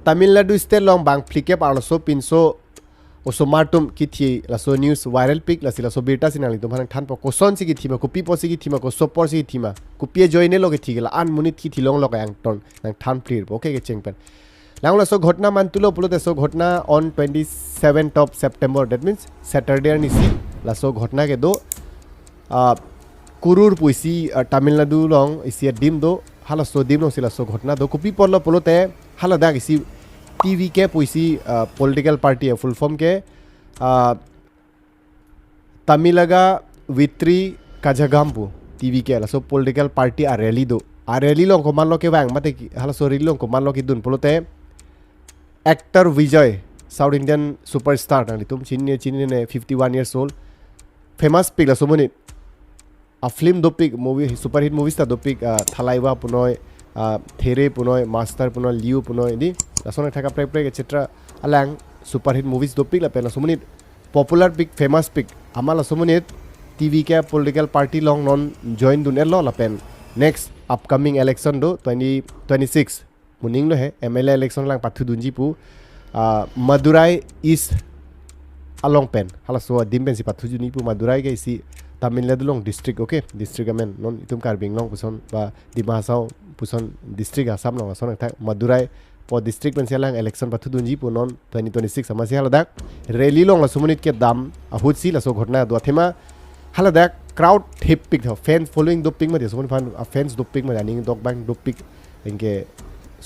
Tamil Nadu state long bang flikep arlo pinso osomartum kithi laso news viral pic lasila so birta sinali tum hanang than po koson si kithi ma kopi po si kithi ma ko sopor si kithi ma kopie joine lo kithi la an munit kithi long lo yang ton nang than plir okay ke chengpen lang laso ghotna mantulo pulote so ghotna on 27th of September that means Saturday ni si laso ghotna ke do kurur puisi Tamil Nadu long isi dim do hala so dim no sila so ghotna do kopi porlo pulote hala da isi TV के पुइसी political party है full form के Tamilaga वित्री काजागाम्पु TV के lasso political party आ rally लोग को मान लो के वांग मते हाला सो रैली लोग को मान लो कि दुन पोलोते actor Vijay south Indian superstar नाली तुम चिन्ने ने 51 years old फेमस पिक लासो मुनि a film dopik movie super hit movies ta dopik thalaiwa punoi there punoi master punoi liu punoi di lasona thaka prek etc alang super hit movies dopik la pena sumunit popular pick famous pick amala sumunit TV ke political party long non join dun elo la pen next upcoming election do 2026 muning lo he MLA election lang pathu dunji pu Madurai East along pen hala so dimpen si pathu juni pu Madurai ke isi Tamil Nadu long district okay district amen non itum Karbi long puson ba Dimasao puson district asam long ason thak Madurai po district pen sialang election pathu dunji pu non 2026 amasi hala dak rally long la sumunit ke dam ahut si la so ghotna do thema hala dak crowd hip pick fans following doping ma de sumun fan fans doping ma running dog bang doping engke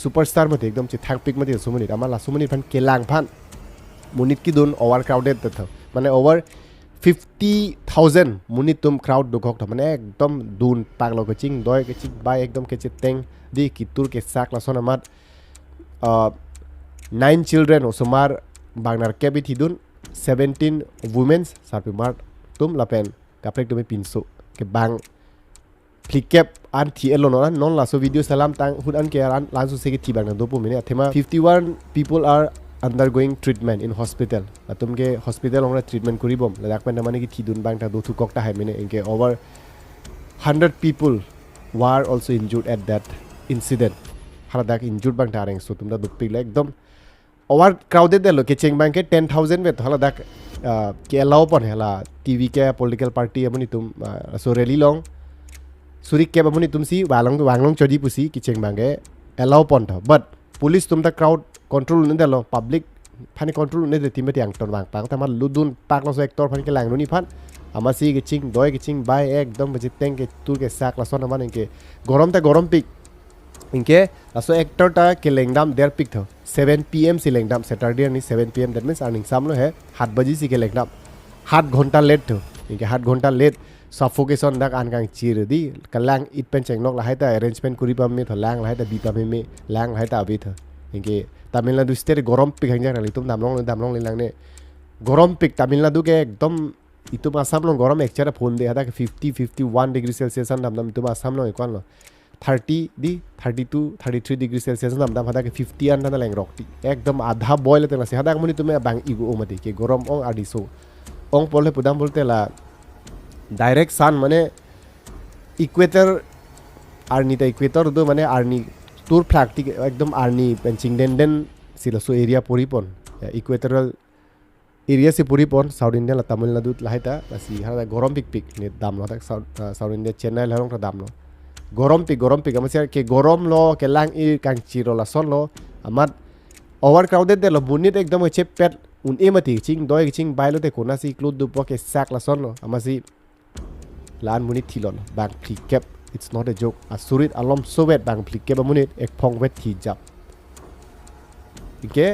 superstar ma ekdom chi thak pick ma de sumunit amala sumunit fan kelang phan munit ki dun over crowded ta mane over 50,000 munit tum crowd dogok ta mane ekdom dun pak lo ke ching doi ke ching bai ekdom ke chiteng di kitur ke sak la sonamat 9 children osomar bangnar ke bi thidun 17 women sarpimar tum lapen kaprek tum pinso ke bang flikep an thi elo non la so video salam tang hudan ke ran lan so se ke thi bang do pu mine thema 51 people are undergoing treatment in hospital atum ke hospital ong treatment kuribom ladak pen mane ki thidun bang ta do thu kok ta hai mine enke over 100 people were also injured at that incident hala dak injured bang ta reng so tumda dupik le ekdom over crowded de lo ke cheng bang ke 10,000 vet hala dak ke allow pon hala TV ke political party amuni tum so rally long suri ke amuni tum si wanglong chodi pusi ki cheng bang ke allow pon tha but police tum da crowd control ne lo public phani control ne de timati ang ton wang pang tama ludun pak lo so actor phan ke lang nuni phan amasi ke ching doi ke ching bai ekdom bajit teng ke tur ke sak la son man ke gorom pik inke aso actor ta ke lengdam der pik tho 7 PM si lengdam Saturday ni 7 PM that means earning samlo hai 7 baji si ke lengdam 8 ghonta late tho inke 8 ghonta late suffocation dak an kang chir di kalang it pen cheng nok la hai ta arrangement kuri pam me tho lang la hai ta bi pam me lang la hai ta abi tho inke Tamil Nadu state gorom pik hangjang ali tum damlong lang ne gorom pik Tamil Nadu ke ekdom itum asam long gorom ekchara phone de hada ke 51 degree celsius an dam itum asam long ekon lo 30 di 32 33 degree celsius dam hada ke 50 an na lang rokti ekdom adha boil te la se hada muni tume bang igu omati ke gorom ong adiso ong pole pudam bolte la direct sun mane equator arni ta equator do mane arni tour practic ekdom arni penching den sila so area poripon equatorial area se poripon South India la Tamil Nadu la haita asi hada gorom pik ne dam lo tak South India Chennai la rong ta dam lo gorom pik amase ke gorom lo ke lang I kang chiro la son lo amat overcrowded de lo bunit ekdom che pet un emati ching doi ching bailo te kona si include du po ke sak la son lo amasi lan munit thilon bang kep it's not a joke asurit alom sovet bang kep munit ek phong vet thi jap ke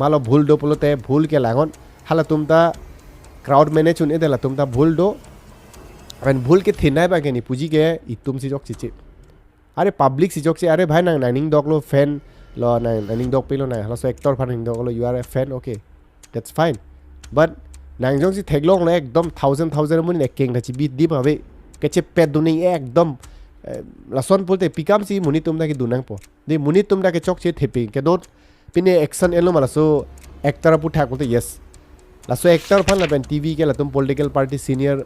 malo bhul do polote bhul ke langon hala tumta crowd manage un edela tumta bhul do and bhul ke thinai ba ke ni puji ke itum si jok chichi are public si jok che are bhai nang naning dog lo fan lo naning dog pelo na hala so actor fan dog lo you are a fan okay that's fine but nang jong si theglong na ekdom 1000 mun ek keng na chi bit dim ave ke che pet du nei ekdom la son polte pikam si muni tum da ke dunang po de muni tum da ke chok che thepi ke dot pine action elo mala so actor pu thak polte yes la so actor fan la ben TV ke la tum political party senior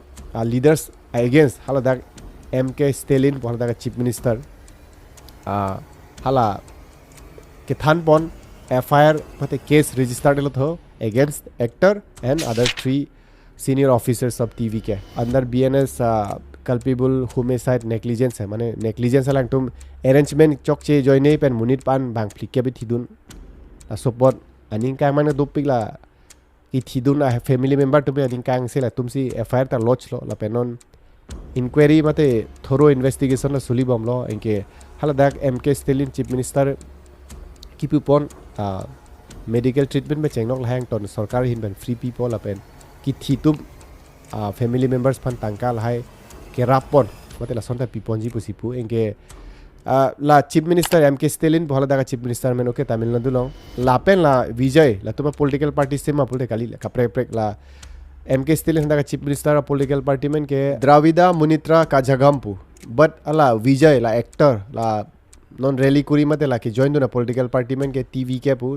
leaders against hala da MK Stalin hala da chief minister hala ke than pon FIR mate case registered lo tho against actor and other 3 senior officers of TVK under BNS culpable homicide negligence है माने negligence lang tum arrangement chok che join nei pen munit pan bang flick ke thidun la support aning kang man dopik la ki thidun a family member tum aning kang se la tum si FIR ta lodge lo la penon inquiry mate thorough investigation la suli bom lo enke hala dak MK Stalin chief minister keep upon medical treatment me chengnok la hang ton sarkar hin ben free people la pen ki thitum family members pan tangka la hai ke rapon mate la sonta piponji pusipu enke la chief minister MK Stalin bhola daga chief minister men okay Tamil Nadu long la pen la vijay la tuma political party se ma pulte kali kapre prek la MK Stalin daga chief minister political party men ke Dravida Munitra Kajagampu but ala vijay la actor la non rally kuri mate la ki join duna political party men ke TVK pu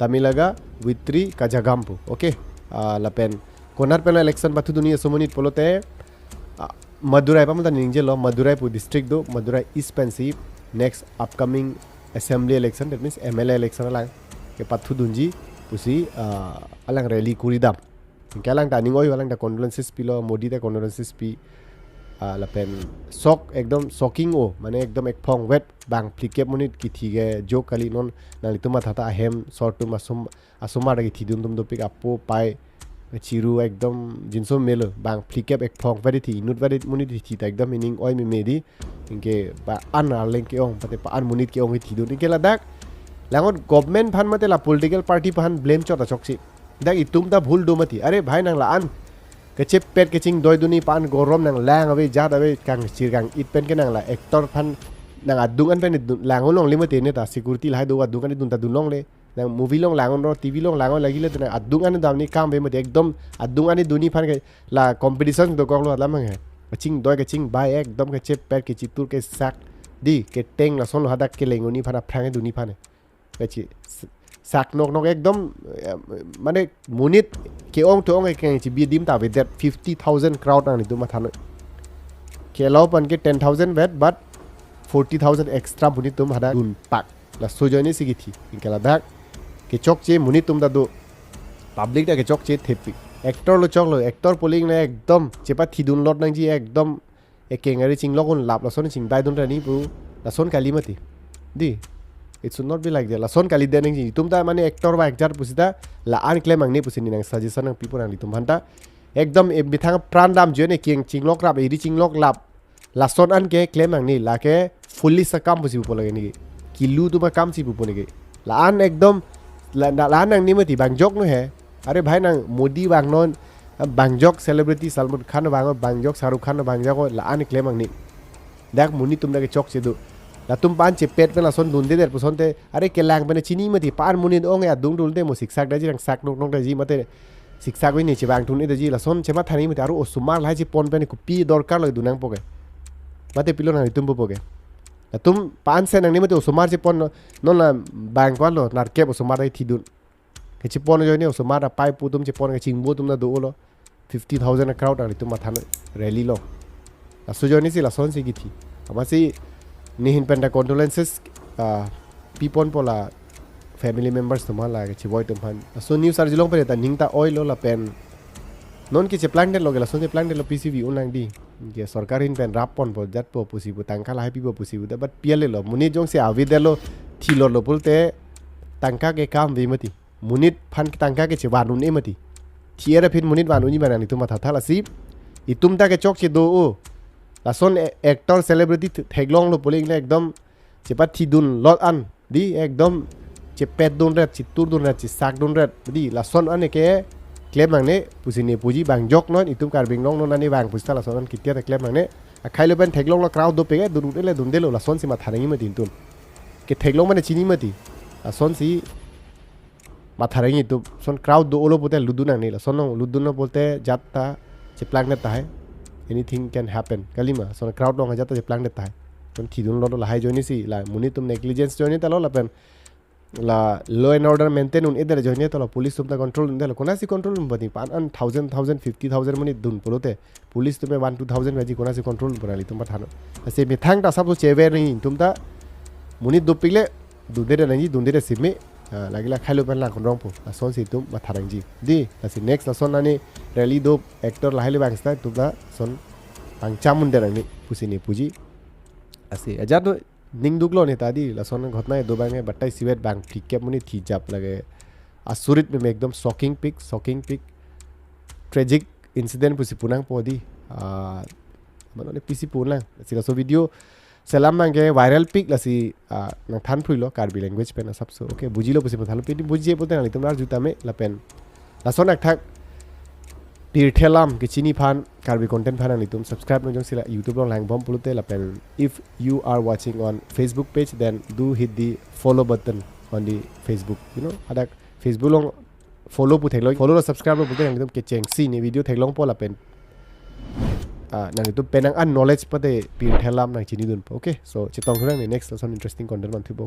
Tamilaga Witri Kajagampu okay la pen konar pen election bathu dunia somonit polote Madurai pa mata ninje lo Madurai pu district do Madurai East Pensi next upcoming assembly election that means MLA election alang ke pathu dunji pusi alang rally kuridam kelang ta ningoi alang da condolences pilo Modi da condolences pi la pen sok ekdom shocking o mane ekdom ek phong wet bang plikep monit kithi ge jok kali non nali tuma thata hem short tu asuma da kithi dum dum do pick up pai chiru ekdom jinso melo bang plikep ek phong very thi nut very munit thi ta ekdom meaning oi me medi inke ba an leng ke ong pate pa an munit ke ong thi dun ke la dak langot government phan mate la political party phan blame chota chokchi dak itum da bhul do mati are bhai nang la an ke chep pet ke ching doi duni pan gorom nang lang ave jat ave kang chir kang it pen ke nang la actor phan nang adung an pen lang long limate ne ta security lai do adung an dun ta dun long le nang movie long lang on TV long lang on lagi le tena adung an dam ni kam be mate ekdom adung an duni phan ke la competition do kong lo lam nge ching doi ke ching bai ekdom ke chep pet ke chitur ke sak di ke teng la son lo hadak ke lengoni phan phrang duni phan ke chi sak nok ekdom mane munit ke ong to ong ke chi bi dim ta with that 50,000 crowd ani tu ma than ke law pan ke 10,000 vet but 40,000 extra munit tum hada dun pak la sojoni sigithi inkala dak ke chok che munit tum da do public da ke chok che thepi actor lo chok lo actor polling ne ekdom chepa thidun lot nang ji ekdom ekengari ching logon lap la son ching dai dun ra ni pu la son kalimati di it should not be like that la son kali deneng ji tum ta mane actor ba actor pusita la an claim ang ne pusini nang suggestion ng people ang tum hanta ekdom e bithang pran dam jone king chinglok rap e chinglok lap la son an ke claim ang ni la ke fully sakam pusi pu lagi ni kilu tu ma kam si pu ni la an ekdom la nang ni mati bang jok no he are bhai nang Modi bang non bang jok celebrity Salman Khan bang jok Shahrukh Khan bang jok la an claim ang ni dak muni tum da ke chok che du la tum pan che pet la son dun de der puson te are ke lang bane chini mati pan munin ong ya dung dul de mo siksak da ji rang sak nok da ji mate siksak wi ni che bang tun e da ji la son che ma thani mati aru osumar la ji pon bane ku pi dorkar loi dunang poke mate pilon na tum poke la tum pan se nang ni mate osumar che pon non la bang kwa lo nar ke osumar dai thi dun ke che pon jo ni osumar da pai pu tum che pon ke ching bo tum na do lo 50,000 crowd ani tum ma than rally lo la so jo ni si la son si gi thi amasi nihin penda condolences people pola family members to mala ke chiboi tum han so news arjilong pare ta ningta oil la pen non ki che plan de lo la so de plan de lo PCV unang di ke sarkar in pen rap pon po jat po pusi bu tangka la happy po pusi bu but piale lo munit jong se avi de lo thilo lo pulte tangka ke kam vi mati munit phan tangka ke che wanun e mati thiera phin munit wanun ni banani tu ma tha thala sip itum ta ke chok che do o la son actor celebrity theglong lo poling le ekdom chepa thidun lot an di ekdom che pet dun ret chi tur dun ret chi sak dun ret di la son an ke claim ang ne pusini puji bang jok non itum kar bing long non ani bang pusta la son an kitia ta claim ang ne a khailo ben theglong lo crowd do pege dun de lo la son si ma tharangi ma din tun ke theglong mane chini mati la son si ma tharangi tu son crowd do olo pote ludun ang ne la son ludun no bolte jatta che plan ne ta hai anything can happen kalima so crowd long jata je plan deta hai ton thidun lo la hai joni si la muni tum negligence joni ta lo la pen la law and order maintain un eder joni to la police tum ta control un de la kona si control un bani pan an 1000 50,000 muni dun polote police tum 1-2,000 gaji kona si control banali tum thana ase mi thang ta sab so cheve ri tum ta muni dupile dundere nani dundere sime lagi lah khailu pen lang konrong pu la son si tum ma tharang ji di la si next la son ani rally do actor la hailu bang sta tu da son ang chamun der ni pusi ni puji asi aja to ning duklo ni tadi la son घटना है दो बार में बट्टा civet bank ठीक के मुनी थी जाप लगे असुरित में एकदम शॉकिंग पिक ट्रेजिक इंसिडेंट पुसी पुनांग पोदी मनोने पीसी पुनांग सिला सो वीडियो सेलाम मांगे वायरल पिक लसी नंग थान फ्रुइलो कार्बी लैंग्वेज पे ना सबसे ओके बुझिलो पुसी मथालो पिटी बुझिए पोते ना तुम जुता में लपेन लासोन अठाक पिरथेलाम के चिनी फान कार्बी कंटेंट फान नि तुम सब्सक्राइब न जों सिला YouTube लो लैंग बम पुलते लपेन if you are watching on Facebook page then do hit the follow button on the Facebook you know adak Facebook low follow pu theklo follow low subscribe लो पुते तुम के चेंग सी नि वीडियो थेगलों पो लपेन nang itu penang knowledge pate pir thelam nang chini dun okay so chitong khurang ni next some interesting content man thibo